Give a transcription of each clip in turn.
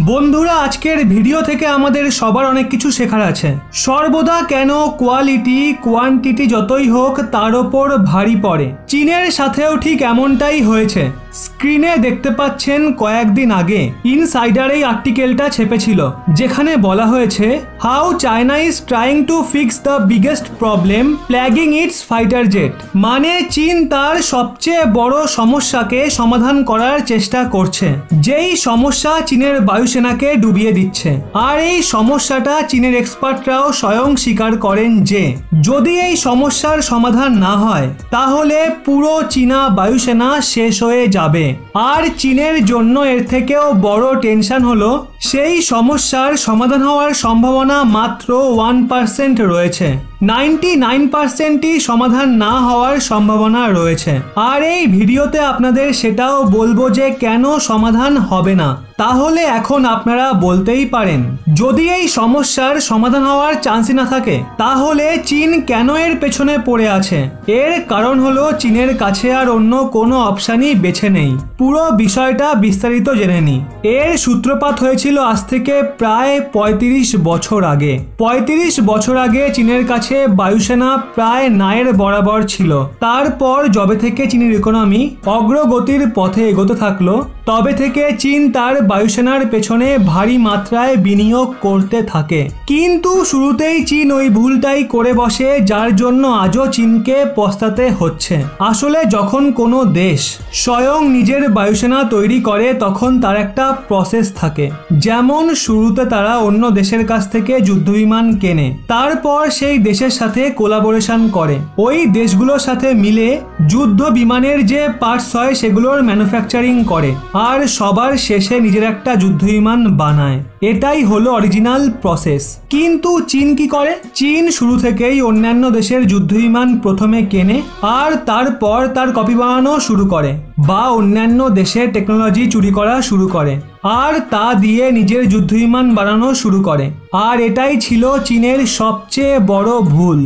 বন্ধুরা আজকের ভিডিও থেকে আমাদের সবার অনেক কিছু শেখার আছে। সর্বদা কেন কোয়ালিটি কোয়ান্টিটি যতই হোক তার ওপর ভারী পড়ে। চীনের সাথেও ঠিক এমনটাই হয়েছে। স্ক্রিনে দেখতে পাচ্ছেন কয়েকদিন আগে ইনসাইডার এই আর্টিকেলটা ছেপেছিল, যেখানে বলা হয়েছে how China is trying to fix the biggest problem plugin it's fighter jet. মানে চীন তার সবচেয়ে বড় সমস্যাকে সমাধান করার চেষ্টা করছে, যেই সমস্যা চীনের বায়ুসেনাকে ডুবিয়ে দিচ্ছে। আর এই সমস্যাটা চীনের এক্সপার্টরাও স্বয়ং স্বীকার করেন যে যদি এই সমস্যার সমাধান না হয় তাহলে পুরো চীনা বায়ুসেনা শেষ হয়ে যাবে। আর চীনের জন্য এর থেকেও বড় টেনশন হলো সেই সমস্যার সমাধান হওয়ার সম্ভাবনা মাত্র 1% রয়েছে। 99%ই সমাধান না হওয়ার সম্ভাবনা রয়েছে। আর এই ভিডিওতে আপনাদের সেটাও বলবো যে কেন সমাধান হবে না। তাহলে এখন আপনারা বলতেই পারেন, যদি এই সমস্যার সমাধান হওয়ার চান্সই না থাকে তাহলে চীন কেন এর পেছনে পড়ে আছে? এর কারণ হলো চীনের কাছে আর অন্য কোনো অপশানই বেছে নেই। পুরো বিষয়টা বিস্তারিত জেনে নিই। এর সূত্রপাত হয়েছিল আজ থেকে প্রায় 35 বছর আগে। 35 বছর আগে চীনের কাছে বায়ুসেনা প্রায় নায়ের বরাবর ছিল। তারপর যবে থেকে চীনের ইকোনমি অগ্রগতির পথে এগোতে থাকলো তবে থেকে চীন তার বায়ুসেনার পেছনে ভারী মাত্রায় বিনিয়োগ করতে থাকে। কিন্তু শুরুতেই চীন ওই ভুলটাই করে বসে, যার জন্য আজও চীনকে পস্তাতে হচ্ছে। আসলে যখন কোনো দেশ স্বয়ং নিজের বায়ুসেনা তৈরি করে তখন তার একটা প্রসেস থাকে। যেমন শুরুতে তারা অন্য দেশের কাছ থেকে যুদ্ধবিমান কেনে, তারপর সেই দেশের সাথে কোলাবোরেশন করে, ওই দেশগুলোর সাথে মিলে যুদ্ধ বিমানের যে পার্টস হয় সেগুলোর ম্যানুফ্যাকচারিং করে, আর সবার শেষে নিজের একটা যুদ্ধবিমান বানায়। এটাই হলো অরিজিনাল প্রসেস। কিন্তু চীন কি করে? চীন শুরু থেকেই অন্যান্য দেশের যুদ্ধবিমান প্রথমে কেনে আর তারপর তার কপি বানানো শুরু করে, বা অন্যান্য দেশের টেকনোলজি চুরি করা শুরু করে আর তা দিয়ে নিজের যুদ্ধবিমান বানানো শুরু করে। আর এটাই ছিল চীনের সবচেয়ে বড় ভুল।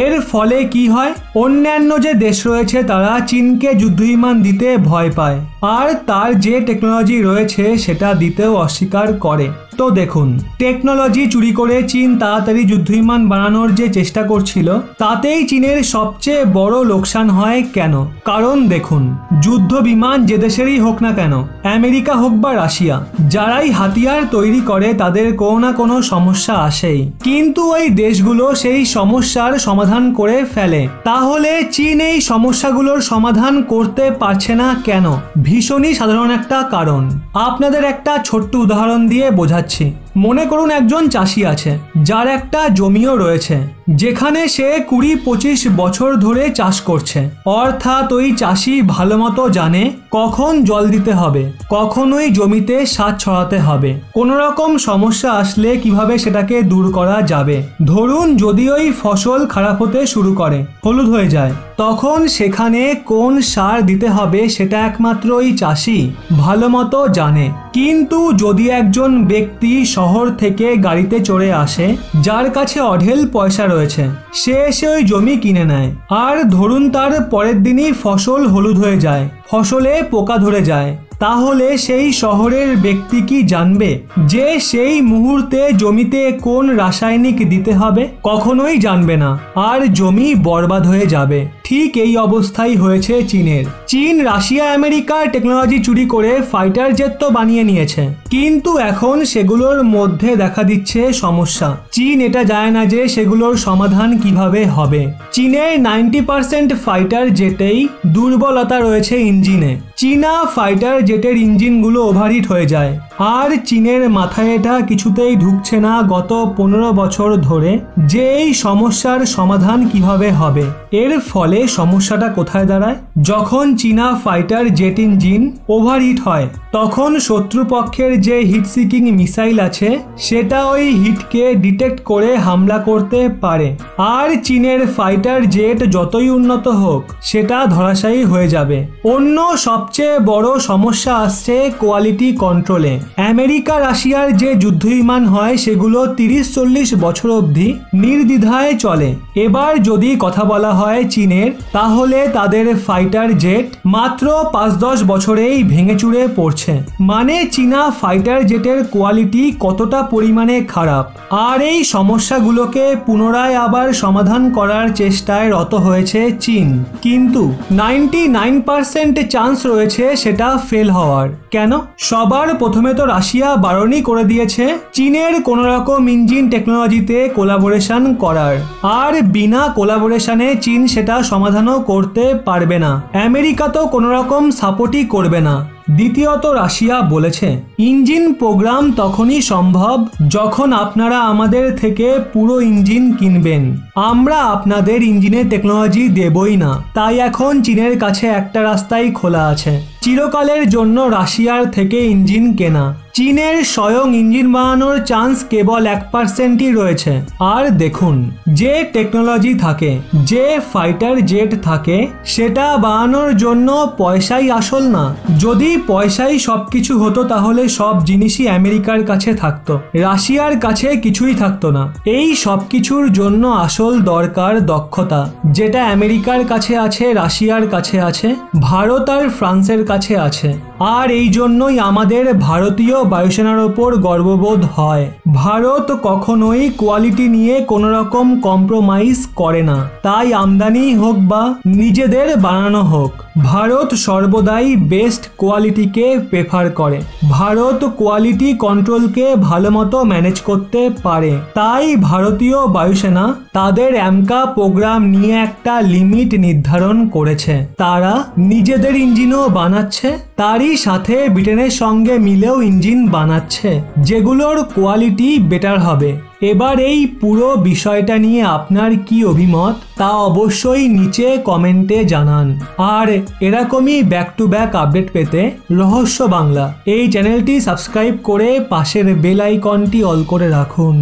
এর ফলে কি হয়, অন্যান্য যে দেশ রয়েছে তারা চীনকে যুদ্ধবিমান দিতে ভয় পায় আর তার যে টেকনোলজি রয়েছে সেটা দিতেও অস্বীকার করে। তো দেখুন, টেকনোলজি চুরি করে চীন তাড়াতাড়ি যুদ্ধবিমান বানানোর যে চেষ্টা করছিল তাতেই চীনের সবচেয়ে বড় লোকসান হয়। কেন? কারণ দেখুন, যুদ্ধ বিমান যে দেশেরই হোক না কেন, আমেরিকা হোক বা রাশিয়া, যারাই হাতিয়ার তৈরি করে তাদের কোনো না কোনো সমস্যা আসেই। কিন্তু ওই দেশগুলো সেই সমস্যার সমাধান করে ফেলে। তাহলে চীন এই সমস্যাগুলোর সমাধান করতে পারছে না কেন? ভীষণই সাধারণ একটা কারণ। আপনাদের একটা ছোট্ট উদাহরণ দিয়ে বোঝাচ্ছি। মনে করুন একজন চাষি আছে, যার একটা জমিও রয়েছে, যেখানে সে 20-25 বছর ধরে চাষ করছে। অর্থাৎ ওই চাষি ভালো মতো জানে কখন জল দিতে হবে, কখন ওই জমিতে সার ছড়াতে হবে, কোনো রকম সমস্যা আসলে কিভাবে সেটাকে দূর করা যাবে। ধরুন যদি ওই ফসল খারাপ হতে শুরু করে, হলুদ হয়ে যায়, তখন সেখানে কোন সার দিতে হবে সেটা একমাত্র ওই চাষি ভালো মতো জানে। কিন্তু যদি একজন ব্যক্তি শহর থেকে গাড়িতে চড়ে আসে, যার কাছে অঢেল পয়সা রয়েছে, সে এসে ওই জমি কিনে নেয়, আর ধরুন তার পরের দিনই ফসল হলুদ হয়ে যায়, ফসলে পোকা ধরে যায়, তাহলে সেই শহরের ব্যক্তি কি জানবে যে সেই মুহূর্তে জমিতে কোন রাসায়নিক দিতে হবে? কখনোই জানবে না, আর জমি বরবাদ হয়ে যাবে। ঠিক এই অবস্থাই হয়েছে চীনের। চীন রাশিয়া আমেরিকার টেকনোলজি চুরি করে ফাইটার জেট তো বানিয়ে নিয়েছে, কিন্তু এখন সেগুলোর মধ্যে দেখা দিচ্ছে সমস্যা। চীন এটা জানে না যে সেগুলোর সমাধান কিভাবে হবে। চীনের 90% ফাইটার জেটেই দুর্বলতা রয়েছে ইঞ্জিনে। চীনা ফাইটার জেটের ইঞ্জিনগুলো ওভারহিট হয়ে যায়, আর চীনের মাথায় এটা কিছুতেই ঢুকছে না গত 15 বছর ধরে যে এই সমস্যার সমাধান কিভাবে হবে। এর ফলে সমস্যাটা কোথায় দাঁড়ায়? যখন চীনা ফাইটার জেট ইঞ্জিন ওভারহিট হয় তখন শত্রুপক্ষের যে হিট সিকিং মিসাইল আছে সেটা ওই হিটকে ডিটেক্ট করে হামলা করতে পারে, আর চীনের ফাইটার জেট যতই উন্নত হোক সেটা ধরাশায়ী হয়ে যাবে। অন্য সবচেয়ে বড় সমস্যা আসছে কোয়ালিটি কন্ট্রোলে। আমেরিকা রাশিয়ার যে যুদ্ধ বিমান হয় সেগুলো 30-40 বছর অবধি নির্দ্বিধায় চলে। এবার যদি কথা বলা হয় চীনের, তাহলে তাদের ফাইটার জেট মাত্র 5-10 বছরেই ভেঙে চুরে পড়ছে। মানে চীনা ফাইটার জেটের কোয়ালিটি কতটা পরিমাণে খারাপ। আর এই সমস্যাগুলোকে পুনরায় আবার সমাধান করার চেষ্টায় রত হয়েছে চীন, কিন্তু 99% চান্স রয়েছে সেটা ফেল হওয়ার। কেন? সবার প্রথমে তো রাশিয়া বারণই করে দিয়েছে চীনের কোনো রকম ইঞ্জিন টেকনোলজিতে কোলাবোরেশন করার, আর বিনা কোলাবোরেশনে চীন সেটা সমাধানও করতে পারবে না। আমেরিকা তো কোনো রকম সাপোর্টই করবে না। দ্বিতীয়ত রাশিয়া বলেছে ইঞ্জিন প্রোগ্রাম তখনই সম্ভব যখন আপনারা আমাদের থেকে পুরো ইঞ্জিন কিনবেন, আমরা আপনাদের ইঞ্জিনের টেকনোলজি দেবই না। তাই এখন চীনের কাছে একটা রাস্তাই খোলা আছে, চিরকালের জন্য রাশিয়ার থেকে ইঞ্জিন কেনা। চীনের স্বয়ং ইঞ্জিন বানানোর চান্স কেবল 1%ই রয়েছে। আর দেখুন, যে টেকনোলজি থাকে, যে ফাইটার জেট থাকে, সেটা বানানোর জন্য পয়সাই আসল না। যদি পয়সাই সবকিছু হতো তাহলে সব জিনিসই আমেরিকার কাছে থাকতো, রাশিয়ার কাছে কিছুই থাকতো না। এই সব কিছুর জন্য আসল দরকার দক্ষতা, যেটা আমেরিকার কাছে আছে, রাশিয়ার কাছে আছে, ভারত আর ফ্রান্সের কাছে আছে। আর এই জন্যই আমাদের ভারতীয় বায়ুসেনার ওপর গর্ববোধ হয়। ভারত কখনোই কোয়ালিটি নিয়ে কোনো রকম কম্প্রোমাইজ করে না, তাই আমদানি হোক বা নিজেদের বানানো হোক, ভারত সর্বদাই বেস্ট কোয়ালিটিকে প্রেফার করে। ভারত কোয়ালিটি কন্ট্রোলকে ভালো মতো ম্যানেজ করতে পারে। তাই ভারতীয় বায়ুসেনা তাদের অ্যামকা প্রোগ্রাম নিয়ে একটা লিমিট নির্ধারণ করেছে। তারা নিজেদের ইঞ্জিনও বানাচ্ছে, তারই সাথে ব্রিটেনের সঙ্গে মিলেও ইঞ্জিন বানাচ্ছে, যেগুলোর কোয়ালিটি বেটার হবে। এবার এই পুরো বিষয়টা নিয়ে আপনার কি অভিমত তা অবশ্যই নিচে কমেন্টে জানান। আর এরকমই ব্যাক টু ব্যাক আপডেট পেতে রহস্য বাংলা এই চ্যানেলটি সাবস্ক্রাইব করে পাশের বেল আইকনটি অল করে রাখুন।